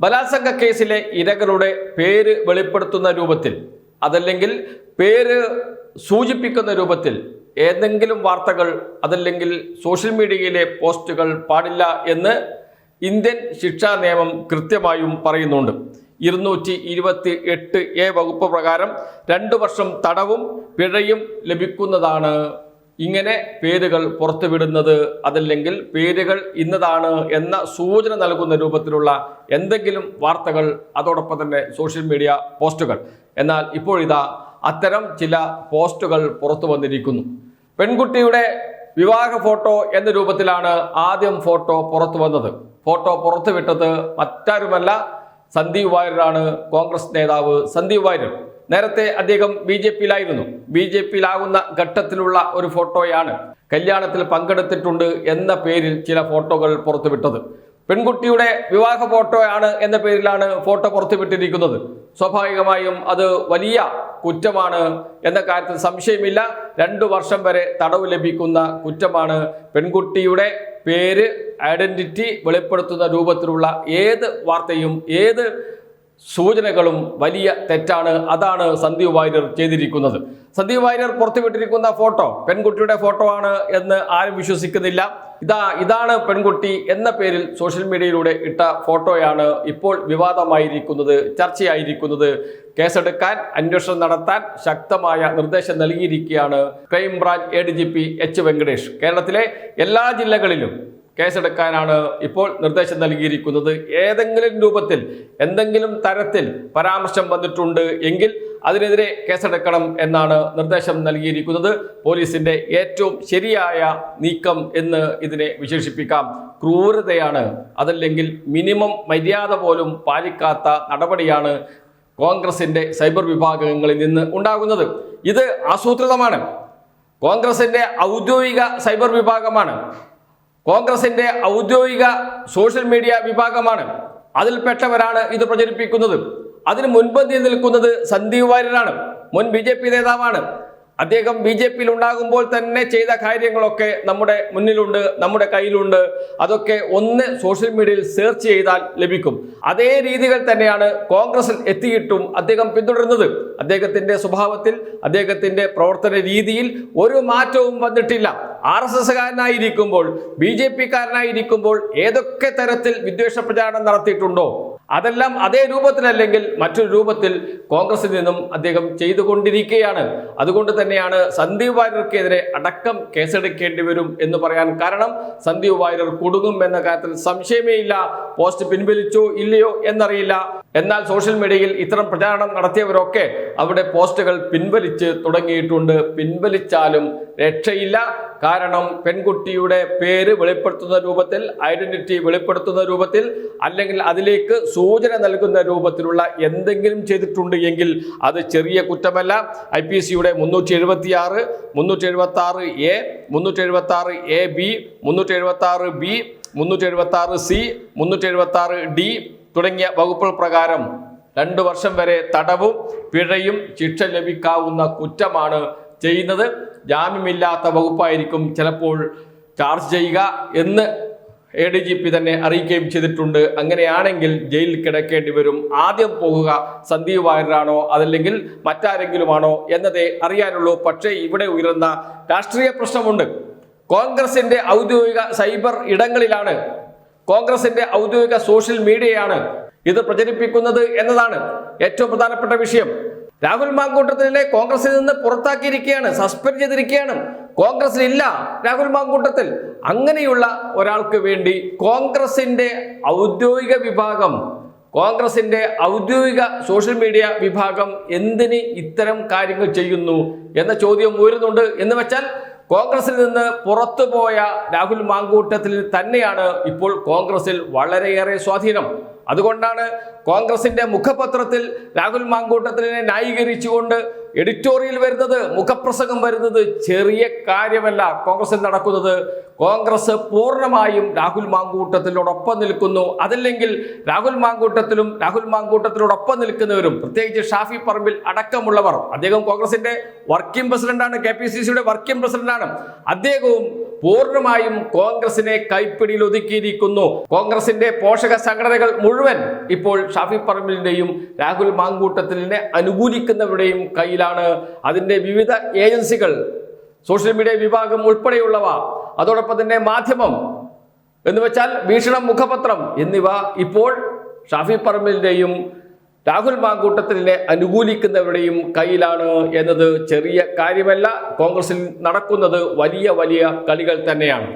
ബലാത്സംഗ കേസിലെ ഇരകളുടെ പേര് വെളിപ്പെടുത്തുന്ന രൂപത്തിൽ അതല്ലെങ്കിൽ പേര് സൂചിപ്പിക്കുന്ന രൂപത്തിൽ ഏതെങ്കിലും വാർത്തകൾ അതല്ലെങ്കിൽ സോഷ്യൽ മീഡിയയിലെ പോസ്റ്റുകൾ പാടില്ല എന്ന് ഇന്ത്യൻ ശിക്ഷാ നിയമം കൃത്യമായും പറയുന്നുണ്ട്. 228A വകുപ്പ് പ്രകാരം 2 വർഷം തടവും പിഴയും ലഭിക്കുന്നതാണ് ഇങ്ങനെ പേരുകൾ പുറത്തുവിടുന്നത് അതല്ലെങ്കിൽ പേരുകൾ ഇന്നതാണ് എന്ന സൂചന നൽകുന്ന രൂപത്തിലുള്ള എന്തെങ്കിലും വാർത്തകൾ, അതോടൊപ്പം തന്നെ സോഷ്യൽ മീഡിയ പോസ്റ്റുകൾ. എന്നാൽ ഇപ്പോഴിതാ അത്തരം ചില പോസ്റ്റുകൾ പുറത്തു വന്നിരിക്കുന്നു. പെൺകുട്ടിയുടെ വിവാഹ ഫോട്ടോ എന്ന രൂപത്തിലാണ് ആദ്യം ഫോട്ടോ പുറത്തു വന്നത്. ഫോട്ടോ പുറത്തുവിട്ടത് മറ്റാരുമല്ല, സന്ദീപ് വാര്യരാണ്. കോൺഗ്രസ് നേതാവ് സന്ദീപ് വാര്യർ. നേരത്തെ അദ്ദേഹം BJP-യിലായിരുന്നു. BJP-യിലാകുന്ന ഘട്ടത്തിലുള്ള ഒരു ഫോട്ടോയാണ് കല്യാണത്തിൽ പങ്കെടുത്തിട്ടുണ്ട് എന്ന പേരിൽ ചില ഫോട്ടോകൾ പുറത്തുവിട്ടത്. പെൺകുട്ടിയുടെ വിവാഹ ഫോട്ടോയാണ് എന്ന പേരിലാണ് ഫോട്ടോ പുറത്തുവിട്ടിരിക്കുന്നത്. സ്വാഭാവികമായും അത് വലിയ കുറ്റമാണ് എന്ന കാര്യത്തിൽ സംശയമില്ല. 2 വർഷം വരെ തടവ് ലഭിക്കുന്ന കുറ്റമാണ്. പെൺകുട്ടിയുടെ പേര്, ഐഡന്റിറ്റി വെളിപ്പെടുത്തുന്ന രൂപത്തിലുള്ള ഏത് വാർത്തയും ഏത് സൂചനകളും വലിയ തെറ്റാണ്. അതാണ് സന്ദീപ് വാര്യർ ചെയ്തിരിക്കുന്നത്. സന്ദീപ് വാര്യർ പുറത്തുവിട്ടിരിക്കുന്ന ഫോട്ടോ പെൺകുട്ടിയുടെ ഫോട്ടോ ആണ് എന്ന് ആരും വിശ്വസിക്കുന്നില്ല. ഇതാണ് പെൺകുട്ടി എന്ന പേരിൽ സോഷ്യൽ മീഡിയയിലൂടെ ഇട്ട ഫോട്ടോയാണ് ഇപ്പോൾ വിവാദമായിരിക്കുന്നത്, ചർച്ചയായിരിക്കുന്നത്. കേസെടുക്കാൻ, അന്വേഷണം നടത്താൻ ശക്തമായ നിർദ്ദേശം നൽകിയിരിക്കുകയാണ് ക്രൈംബ്രാഞ്ച് ADGP H. വെങ്കടേഷ്. കേരളത്തിലെ എല്ലാ ജില്ലകളിലും കേസെടുക്കാനാണ് ഇപ്പോൾ നിർദ്ദേശം നൽകിയിരിക്കുന്നത്. ഏതെങ്കിലും രൂപത്തിൽ എന്തെങ്കിലും തരത്തിൽ പരാമർശം വന്നിട്ടുണ്ട് എങ്കിൽ അതിനെതിരെ കേസെടുക്കണം എന്നാണ് നിർദ്ദേശം നൽകിയിരിക്കുന്നത്. പോലീസിന്റെ ഏറ്റവും ശരിയായ നീക്കം എന്ന് ഇതിനെ വിശേഷിപ്പിക്കാം. ക്രൂരതയാണ്, അതല്ലെങ്കിൽ മിനിമം മര്യാദ പോലും പാലിക്കാത്ത നടപടിയാണ് കോൺഗ്രസിന്റെ സൈബർ വിഭാഗങ്ങളിൽ നിന്ന് ഉണ്ടാകുന്നത്. ഇത് ആസൂത്രിതമാണ്. കോൺഗ്രസിന്റെ ഔദ്യോഗിക സൈബർ വിഭാഗമാണ്. കോൺഗ്രസിന്റെ ഔദ്യോഗിക സോഷ്യൽ മീഡിയ വിഭാഗമാണ്. അതിൽപ്പെട്ടവരാണ് ഇത് പ്രചരിപ്പിക്കുന്നത്. അതിന് മുൻപന്തിയിൽ നിൽക്കുന്നത് സന്ദീപ് വാര്യരാണ്. മുൻ BJP നേതാവാണ്. അദ്ദേഹം BJP-യിൽ ഉണ്ടാകുമ്പോൾ തന്നെ ചെയ്ത കാര്യങ്ങളൊക്കെ നമ്മുടെ മുന്നിലുണ്ട്, നമ്മുടെ കയ്യിലുണ്ട്. അതൊക്കെ ഒന്ന് സോഷ്യൽ മീഡിയയിൽ സെർച്ച് ചെയ്താൽ ലഭിക്കും. അതേ രീതികൾ തന്നെയാണ് കോൺഗ്രസിൽ എത്തിയിട്ടും അദ്ദേഹം പിന്തുടരുന്നത്. അദ്ദേഹത്തിന്റെ സ്വഭാവത്തിൽ, അദ്ദേഹത്തിന്റെ പ്രവർത്തന രീതിയിൽ ഒരു മാറ്റവും വന്നിട്ടില്ല. RSS-കാരനായിരിക്കുമ്പോൾ, BJP-കാരനായിരിക്കുമ്പോൾ ഏതൊക്കെ തരത്തിൽ വിദ്വേഷ പ്രചാരണം നടത്തിയിട്ടുണ്ടോ അതെല്ലാം അതേ രൂപത്തിലല്ലെങ്കിൽ മറ്റൊരു രൂപത്തിൽ കോൺഗ്രസിൽ നിന്നും അദ്ദേഹം ചെയ്തുകൊണ്ടിരിക്കുകയാണ്. അതുകൊണ്ട് തന്നെയാണ് സന്ദീപ് വാര്യർക്കെതിരെ അടക്കം കേസെടുക്കേണ്ടി വരും എന്ന് പറയാൻ കാരണം. സന്ദീപ് വാര്യർ കുടുങ്ങും എന്ന കാര്യത്തിൽ സംശയമേ ഇല്ല. പോസ്റ്റ് പിൻവലിച്ചോ ഇല്ലയോ എന്നറിയില്ല. എന്നാൽ സോഷ്യൽ മീഡിയയിൽ ഇത്തരം പ്രചാരണം നടത്തിയവരൊക്കെ അവിടെ പോസ്റ്റുകൾ പിൻവലിച്ച് തുടങ്ങിയിട്ടുണ്ട്. പിൻവലിച്ചാലും രക്ഷയില്ല. കാരണം പെൺകുട്ടിയുടെ പേര് വെളിപ്പെടുത്തുന്ന രൂപത്തിൽ, ഐഡന്റിറ്റി വെളിപ്പെടുത്തുന്ന രൂപത്തിൽ, അല്ലെങ്കിൽ അതിലേക്ക് സൂചന നൽകുന്ന രൂപത്തിലുള്ള എന്തെങ്കിലും ചെയ്തിട്ടുണ്ട് എങ്കിൽ അത് ചെറിയ കുറ്റമല്ല. IPC-യുടെ 376, 376A, 376AB, 376B, 376C, 376D തുടങ്ങിയ വകുപ്പുകൾ പ്രകാരം 2 വർഷം വരെ തടവും പിഴയും ശിക്ഷ ലഭിക്കാവുന്ന കുറ്റമാണ് ചെയ്യുന്നത്. ജാമ്യമില്ലാത്ത വകുപ്പായിരിക്കും ചിലപ്പോൾ ചാർജ് ചെയ്യുക എന്ന് ADGP തന്നെ അറിയിക്കുകയും ചെയ്തിട്ടുണ്ട്. അങ്ങനെയാണെങ്കിൽ ജയിലിൽ കിടക്കേണ്ടി വരും. ആദ്യം പോകുക സന്ദീപ് വാര്യരാണോ അതല്ലെങ്കിൽ മറ്റാരെങ്കിലുമാണോ എന്നതേ അറിയാനുള്ളൂ. പക്ഷേ ഇവിടെ ഉയർന്ന രാഷ്ട്രീയ പ്രശ്നമുണ്ട്. കോൺഗ്രസിന്റെ ഔദ്യോഗിക സൈബർ ഇടങ്ങളിലാണ്, കോൺഗ്രസിന്റെ ഔദ്യോഗിക സോഷ്യൽ മീഡിയയാണ് ഇത് പ്രചരിപ്പിക്കുന്നത് എന്നതാണ് ഏറ്റവും പ്രധാനപ്പെട്ട വിഷയം. രാഹുൽ മാങ്കൂട്ടത്തിലെ കോൺഗ്രസിൽ നിന്ന് പുറത്താക്കിയിരിക്കുകയാണ്, സസ്പെൻഡ് ചെയ്തിരിക്കുകയാണ്. കോൺഗ്രസിൽ ഇല്ല രാഹുൽ മാങ്കൂട്ടത്തിൽ. അങ്ങനെയുള്ള ഒരാൾക്ക് വേണ്ടി കോൺഗ്രസിന്റെ ഔദ്യോഗിക വിഭാഗം, കോൺഗ്രസിന്റെ ഔദ്യോഗിക സോഷ്യൽ മീഡിയ വിഭാഗം എന്തിന് ഇത്തരം കാര്യങ്ങൾ ചെയ്യുന്നു എന്ന ചോദ്യം ഉയരുന്നുണ്ട്. എന്ന് വെച്ചാൽ കോൺഗ്രസിൽ നിന്ന് പുറത്തുപോയ രാഹുൽ മാങ്കൂട്ടത്തിൽ തന്നെയാണ് ഇപ്പോൾ കോൺഗ്രസിൽ വളരെയേറെ സ്വാധീനം. അതുകൊണ്ടാണ് കോൺഗ്രസിന്റെ മുഖപത്രത്തിൽ രാഹുൽ മാങ്കൂട്ടത്തിനെ ന്യായീകരിച്ചുകൊണ്ട് എഡിറ്റോറിയൽ വരുന്നത്, മുഖപ്രസംഗം വരുന്നത് ചെറിയ കാര്യമല്ല കോൺഗ്രസിൽ നടക്കുന്നത്. കോൺഗ്രസ് പൂർണ്ണമായും രാഹുൽ മാങ്കൂട്ടത്തിനോടൊപ്പം നിൽക്കുന്നു. അതല്ലെങ്കിൽ രാഹുൽ മാങ്കൂട്ടത്തിനോടൊപ്പം നിൽക്കുന്നവരും, പ്രത്യേകിച്ച് ഷാഫി പറമ്പിൽ അടക്കമുള്ളവർ, അദ്ദേഹം കോൺഗ്രസിന്റെ വർക്കിംഗ് പ്രസിഡന്റാണ്, KPCC-യുടെ വർക്കിംഗ് പ്രസിഡന്റാണ്. അദ്ദേഹവും പൂർണ്ണമായും കോൺഗ്രസിനെ കൈപ്പിടിയിൽ ഒതുക്കിയിരിക്കുന്നു. കോൺഗ്രസിന്റെ പോഷക സംഘടനകൾ മുഴുവൻ ഇപ്പോൾ ഷാഫി പറമ്പിലിന്റെയും രാഹുൽ മാങ്കൂട്ടത്തിലിനെ അനുകൂലിക്കുന്നവരുടെയും കയ്യിലാണ്. അതിന്റെ വിവിധ ഏജൻസികൾ, സോഷ്യൽ മീഡിയ വിഭാഗം ഉൾപ്പെടെയുള്ളവ, അതോടൊപ്പം തന്നെ മാധ്യമം എന്ന് വെച്ചാൽ വീക്ഷണം, മുഖപത്രം എന്നിവ ഇപ്പോൾ ഷാഫി പറമ്പിലിന്റെയും രാഹുൽ മാങ്കൂട്ടത്തിലിനെ അനുകൂലിക്കുന്നവരുടെയും കയ്യിലാണ് എന്നത് ചെറിയ കാര്യമല്ല. കോൺഗ്രസിൽ നടക്കുന്നത് വലിയ വലിയ കളികൾ തന്നെയാണ്.